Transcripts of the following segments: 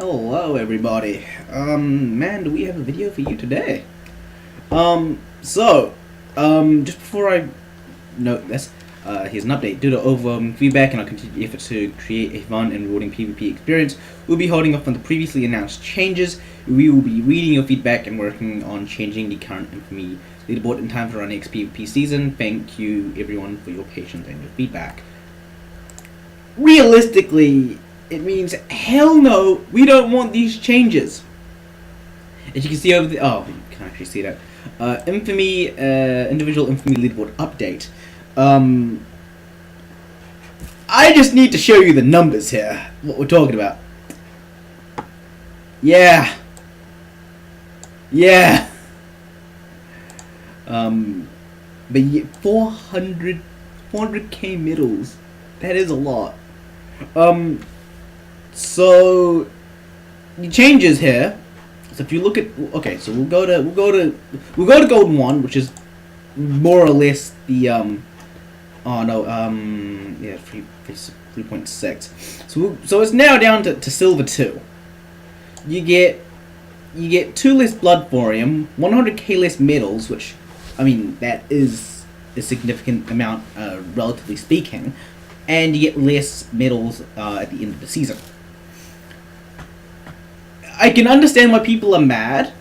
Hello everybody. Man, do we have a video for you today? Just before I note this, here's an update. Due to overwhelming feedback and our continued effort to create a fun and rewarding PvP experience, we'll be holding off on the previously announced changes. We will be reading your feedback and working on changing the current Infamy leaderboard in time for our next PvP season. Thank you everyone for your patience and your feedback. Realistically, it means hell no, we don't want these changes. As you can see over the you can actually see that. Infamy individual Infamy leaderboard update. I just need to show you the numbers here. What we're talking about. Yeah. But 400k medals. That is a lot. So the changes here. So if you look at so we'll go to Golden 1, which is more or less the 3.6. So it's now down to Silver 2. You get 2 less blood thorium, 100k less medals, which I mean that is a significant amount, relatively speaking, and you get less medals at the end of the season. I can understand why people are mad,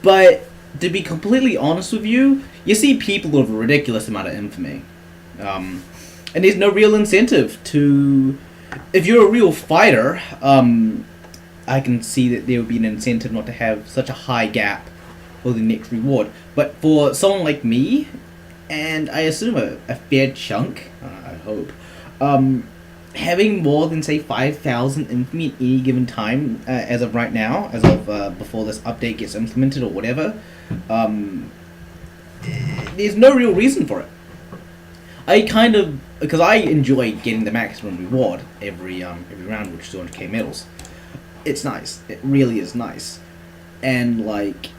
but to be completely honest with you, you see people with a ridiculous amount of infamy. And there's no real incentive to... If you're a real fighter, I can see that there would be an incentive not to have such a high gap for the next reward. But for someone like me, and I assume a fair chunk, I hope, having more than say 5,000 infamy at any given time, as of right now, as of before this update gets implemented or whatever, there's no real reason for it. Because I enjoy getting the maximum reward every round, which is 200k medals. It's nice. It really is nice, and like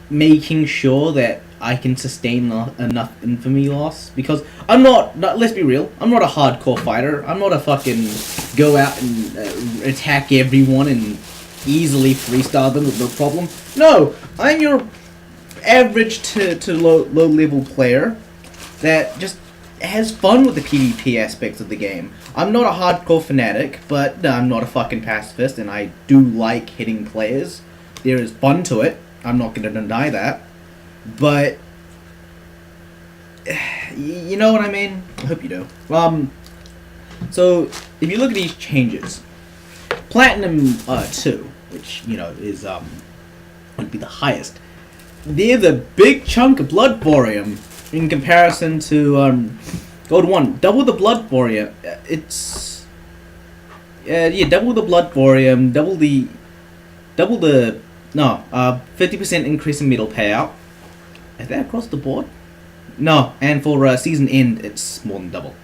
making sure that I can sustain enough infamy loss, because I'm not, let's be real, I'm not a hardcore fighter. I'm not a fucking go out and attack everyone and easily 3-star them with no problem. No, I'm your average to low level player that just has fun with the PvP aspects of the game. I'm not a hardcore fanatic, but I'm not a fucking pacifist, and I do like hitting players. There is fun to it. I'm not going to deny that. But you know what I mean? I hope you do. So if you look at these changes, Platinum 2, which you know is would be the highest, there's a big chunk of blood thorium in comparison to Gold 1. Double the blood thorium. It's double the blood thorium, double the 50% increase in medal payout. Is that across the board? No, and for season end, it's more than double.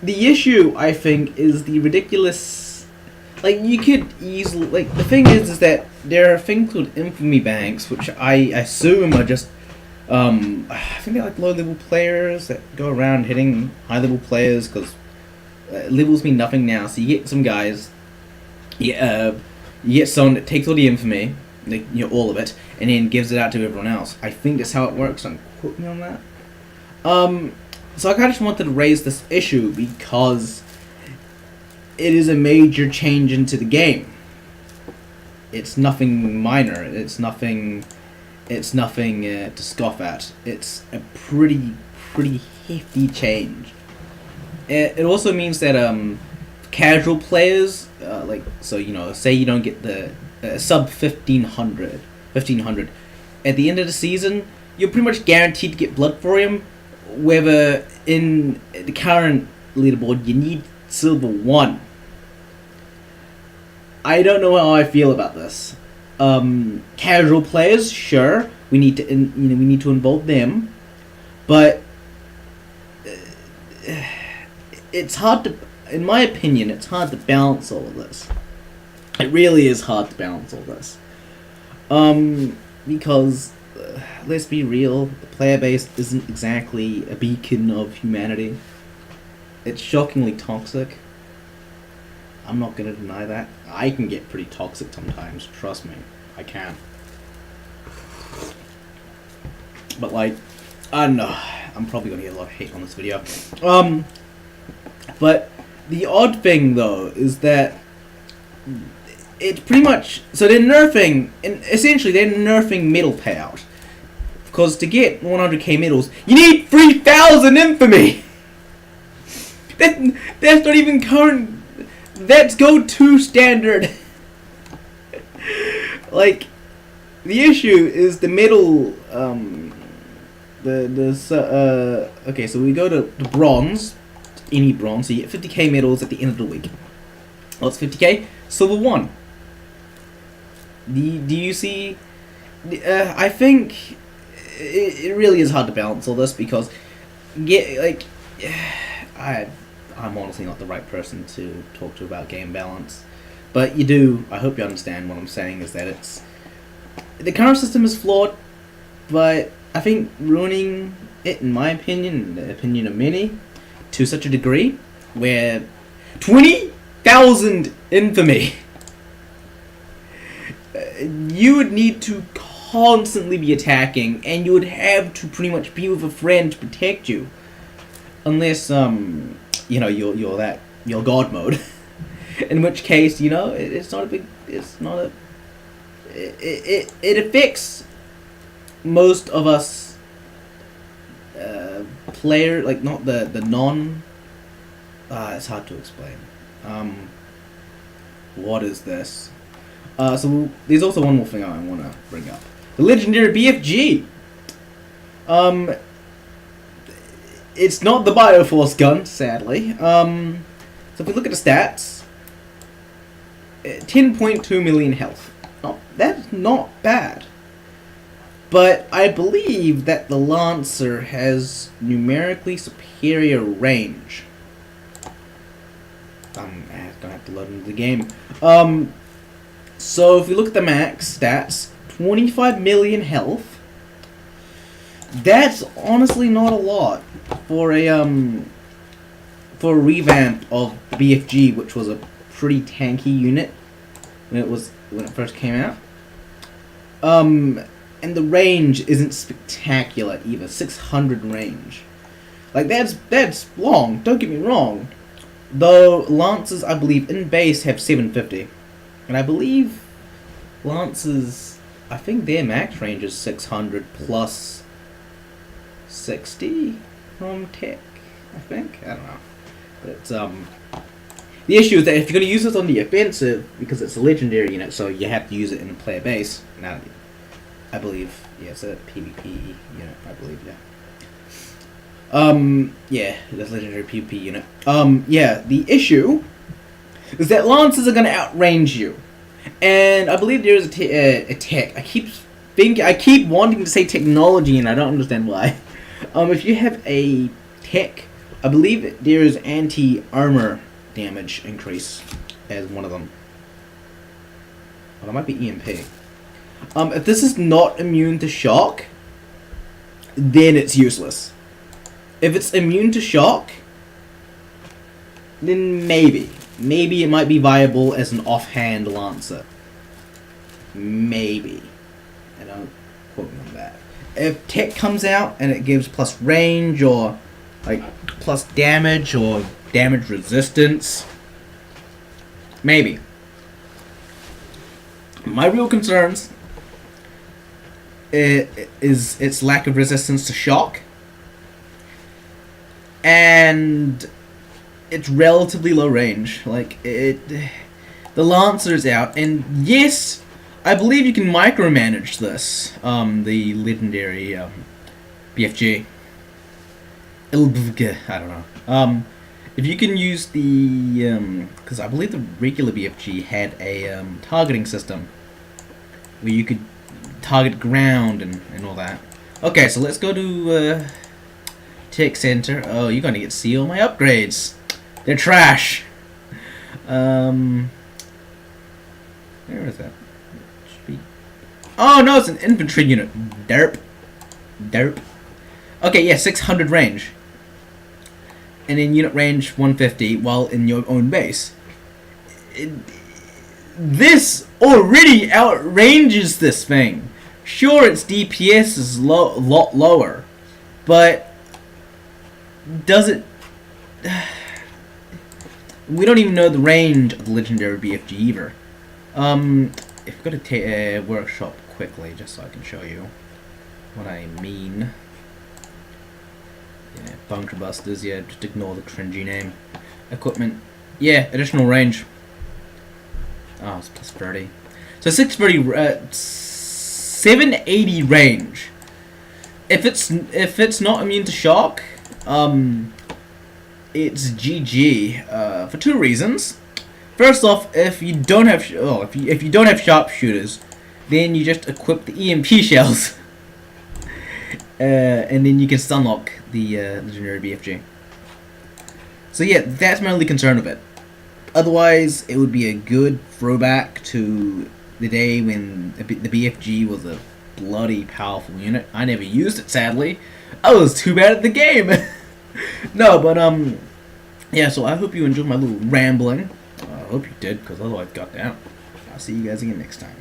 The issue, I think, is the ridiculous... Like, you could easily... Like, the thing is that there are things called infamy banks, which I assume are just... I think they're like low-level players that go around hitting high-level players, because levels mean nothing now. So you get some guys... you get someone that takes all the infamy, like, you know, all of it, and then gives it out to everyone else. I think that's how it works. Don't quote me on that. So I kind of just wanted to raise this issue because it is a major change into the game. It's nothing minor. It's nothing to scoff at. It's a pretty hefty change. It also means that casual players, like, so you know, say you don't get the sub 1500, at the end of the season, you're pretty much guaranteed to get blood thorium, whether in the current leaderboard you need Silver 1. I don't know how I feel about this. Casual players, sure, we need to involve them, but it's hard to, in my opinion, it's hard to balance all of this. It really is hard to balance all this. Because, let's be real, the player base isn't exactly a beacon of humanity. It's shockingly toxic. I'm not gonna deny that. I can get pretty toxic sometimes, trust me. I can. But like, I don't know. I'm probably gonna get a lot of hate on this video. But the odd thing though is that it's pretty much, so they're nerfing, and essentially they're nerfing medal payout. Because to get 100k medals, you need 3,000 infamy. That's not even current. That's go to standard. Like, the issue is the medal. Okay, so we go to bronze, any bronze. So you get 50k medals at the end of the week. What's 50k? Silver 1. Do you see? I think it really is hard to balance all this because I'm honestly not the right person to talk to about game balance, but you do. I hope you understand what I'm saying is that it's the current system is flawed, but I think ruining it, in my opinion, the opinion of many, to such a degree where 20,000 infamy. You would need to constantly be attacking, and you would have to pretty much be with a friend to protect you, unless you know you're God mode. In which case, you know, it affects most of us player, like not the non. It's hard to explain. What is this? So there's also one more thing I want to bring up. The legendary BFG. It's not the Bioforce gun, sadly. So if we look at the stats, 10.2 million health. That's not bad. But I believe that the Lancer has numerically superior range. I'm gonna have to load into the game. So if we look at the max stats, 25 million health. That's honestly not a lot for a revamp of BFG, which was a pretty tanky unit when it first came out. And the range isn't spectacular either. 600 range. Like that's long. Don't get me wrong. Though Lancers, I believe, in base have 750. And I believe Lancers, I think their max range is 600 plus 60 from tech, I think. I don't know. But the issue is that if you're going to use this on the offensive, because it's a legendary unit, so you have to use it in a player base. Now, I believe, yeah, it's a PvP unit, I believe, yeah. Yeah, that's legendary PvP unit. Yeah, the issue is that Lancers are going to outrange you. And I believe there is a tech. I keep wanting to say technology, and I don't understand why. If you have a tech, I believe there is anti-armor damage increase as one of them. Well, it might be EMP. If this is not immune to shock, then it's useless. If it's immune to shock, then maybe it might be viable as an offhand Lancer. Maybe. I don't quote me on that. If tech comes out and it gives plus range or like plus damage or damage resistance, maybe. My real concerns is its lack of resistance to shock and it's relatively low range. Like the Lancer's out, and yes, I believe you can micromanage this. The legendary BFG. I don't know. If you can use the because I believe the regular BFG had a targeting system where you could target ground and all that. Okay, so let's go to Tech Center. Oh, you're gonna get to see all my upgrades. They're trash. Where is that? Oh no, it's an infantry unit. Derp. Okay, yeah, 600 range. And then unit range 150 while in your own base. this already outranges this thing. Sure, its DPS is lot lower, but does it? We don't even know the range of the legendary BFG either. If we go to a workshop quickly, just so I can show you what I mean. Yeah, bunker busters. Yeah, just ignore the cringy name. Equipment. Yeah, additional range. Oh, it's plus 30. So 630, 780 range. If it's not immune to shock, it's GG for two reasons. First off, if you don't have if you don't have sharpshooters, then you just equip the EMP shells, and then you can stunlock the legendary BFG. So yeah, that's my only concern with it. Otherwise, it would be a good throwback to the day when the BFG was a bloody powerful unit. I never used it, sadly. I was too bad at the game. No, but yeah. So I hope you enjoyed my little rambling. I hope you did, because otherwise, goddamn. I'll see you guys again next time.